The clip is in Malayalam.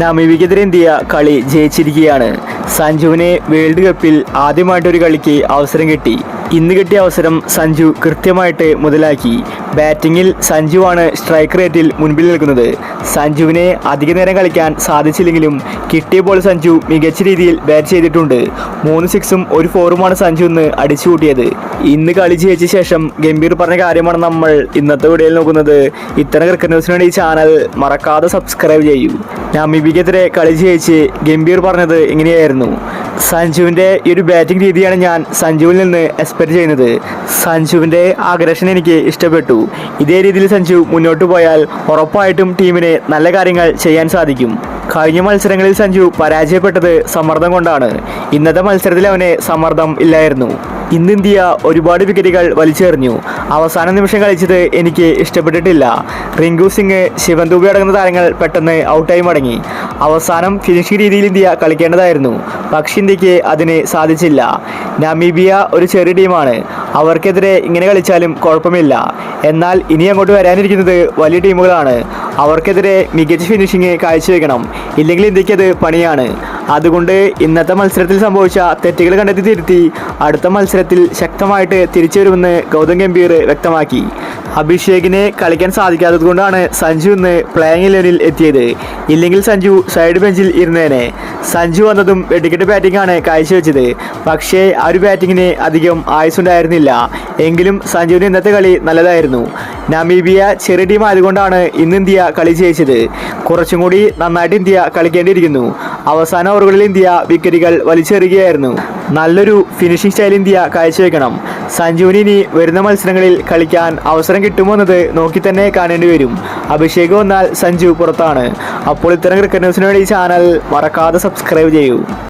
നമീബിയക്കെതിരെ ഇന്ത്യ കളി ജയിച്ചിരിക്കുകയാണ്. സഞ്ജുവിന് വേൾഡ് കപ്പിൽ ആദ്യമായിട്ടൊരു കളിക്ക് അവസരം കിട്ടി. ഇന്ന് കിട്ടിയ അവസരം സഞ്ജു കൃത്യമായിട്ട് മുതലാക്കി. ബാറ്റിങ്ങിൽ സഞ്ജുവാണ് സ്ട്രൈക്ക് റേറ്റിൽ മുൻപിൽ നിൽക്കുന്നത്. സഞ്ജുവിനെ അധിക നേരം കളിക്കാൻ സാധിച്ചില്ലെങ്കിലും കിട്ടിയ ബോൾ സഞ്ജു മികച്ച രീതിയിൽ ബാറ്റ് ചെയ്തിട്ടുണ്ട്. 3 സിക്സും 1 4ഉമാണ് സഞ്ജു ഇന്ന് അടിച്ചുകൂട്ടിയത്. ഇന്ന് കളി ജയിച്ച ശേഷം ഗംഭീർ പറഞ്ഞ കാര്യമാണ് നമ്മൾ ഇന്നത്തെ വീഡിയോയിൽ നോക്കുന്നത്. ഇത്തരം ക്രിക്കറ്റ് ന്യൂസിന് വേണ്ടി ഈ ചാനൽ മറക്കാതെ സബ്സ്ക്രൈബ് ചെയ്യൂ. നമീബിയക്കെതിരെ കളി ജയിച്ച് ഗംഭീർ പറഞ്ഞത് ഇങ്ങനെയായിരുന്നു: സഞ്ജുവിൻ്റെ ഈ ഒരു ബാറ്റിംഗ് രീതിയാണ് ഞാൻ സഞ്ജുവിൽ നിന്ന് എക്സ്പെക്ട് ചെയ്യുന്നത്. സഞ്ജുവിൻ്റെ ആഗ്രഷൻ എനിക്ക് ഇഷ്ടപ്പെട്ടു. ഇതേ രീതിയിൽ സഞ്ജു മുന്നോട്ട് പോയാൽ ഉറപ്പായിട്ടും ടീമിന് നല്ല കാര്യങ്ങൾ ചെയ്യാൻ സാധിക്കും. കഴിഞ്ഞ മത്സരങ്ങളിൽ സഞ്ജു പരാജയപ്പെട്ടത് സമ്മർദ്ദം കൊണ്ടാണ്. ഇന്നത്തെ മത്സരത്തിൽ അവന് സമ്മർദ്ദം ഇല്ലായിരുന്നു. ഇന്ന് ഇന്ത്യ ഒരുപാട് വിക്കറ്റുകൾ വലിച്ചെറിഞ്ഞു. അവസാന നിമിഷം കളിച്ചത് എനിക്ക് ഇഷ്ടപ്പെട്ടിട്ടില്ല. റിങ്കു സിംഗ്, ശിവൻ ദുബെ അടങ്ങുന്ന താരങ്ങൾ പെട്ടെന്ന് ഔട്ടായി മടങ്ങി. അവസാനം ഫിനിഷിംഗ് രീതിയിൽ ഇന്ത്യ കളിക്കേണ്ടതായിരുന്നു, പക്ഷേ ഇന്ത്യക്ക് അതിന് സാധിച്ചില്ല. നമീബിയ ഒരു ചെറിയ ടീമാണ്. അവർക്കെതിരെ ഇങ്ങനെ കളിച്ചാലും കുഴപ്പമില്ല. എന്നാൽ ഇനി അങ്ങോട്ട് വരാനിരിക്കുന്നത് വലിയ ടീമുകളാണ്. അവർക്കെതിരെ മികച്ച ഫിനിഷിംഗ് കാഴ്ചവെക്കണം, ഇല്ലെങ്കിൽ ഇന്ത്യക്ക് അത് പണിയാണ്. അതുകൊണ്ട് ഇന്നത്തെ മത്സരത്തിൽ സംഭവിച്ച തെറ്റുകൾ കണ്ടെത്തി തിരുത്തി അടുത്ത മത്സരത്തിൽ ശക്തമായിട്ട് തിരിച്ചു വരുമെന്ന് ഗൗതം ഗംഭീർ വ്യക്തമാക്കി. അഭിഷേകിനെ കളിക്കാൻ സാധിക്കാത്തത് കൊണ്ടാണ് സഞ്ജു ഇന്ന് പ്ലേയിങ് 11-ൽ എത്തിയത്. ഇല്ലെങ്കിൽ സഞ്ജു സൈഡ് ബെഞ്ചിൽ ഇരുന്നേനെ. സഞ്ജു വന്നതും വെടിക്കെട്ട് ബാറ്റിംഗാണ് കാഴ്ചവെച്ചത്. പക്ഷേ ആ ഒരു ബാറ്റിങ്ങിന് അധികം ആയുസ്സുണ്ടായിരുന്നില്ല. എങ്കിലും സഞ്ജുവിന് ഇന്നത്തെ കളി നല്ലതായിരുന്നു. നമീബിയ ചെറിയ ടീം ആയതുകൊണ്ടാണ് ഇന്ന് ഇന്ത്യ കളി ജയിച്ചത്. കുറച്ചും കൂടി നന്നായിട്ട് ഇന്ത്യ കളിക്കേണ്ടിയിരിക്കുന്നു. അവസാന ഓവറുകളിൽ ഇന്ത്യ വിക്കറ്റുകൾ വലിച്ചെറിയുകയായിരുന്നു. നല്ലൊരു ഫിനിഷിംഗ് സ്റ്റൈൽ ഇന്ത്യ കാഴ്ചവെക്കണം. സഞ്ജുവിന് ഇനി വരുന്ന മത്സരങ്ങളിൽ കളിക്കാൻ അവസരം കിട്ടുമോ എന്നത് നോക്കി തന്നെ കാണേണ്ടി വരും. അഭിഷേക് വന്നാൽ സഞ്ജു പുറത്താണ്. അപ്പോൾ ഇത്തരം ക്രിക്കറ്റ് ന്യൂസിന് വേണ്ടി ഈ ചാനൽ മറക്കാതെ സബ്സ്ക്രൈബ് ചെയ്യൂ.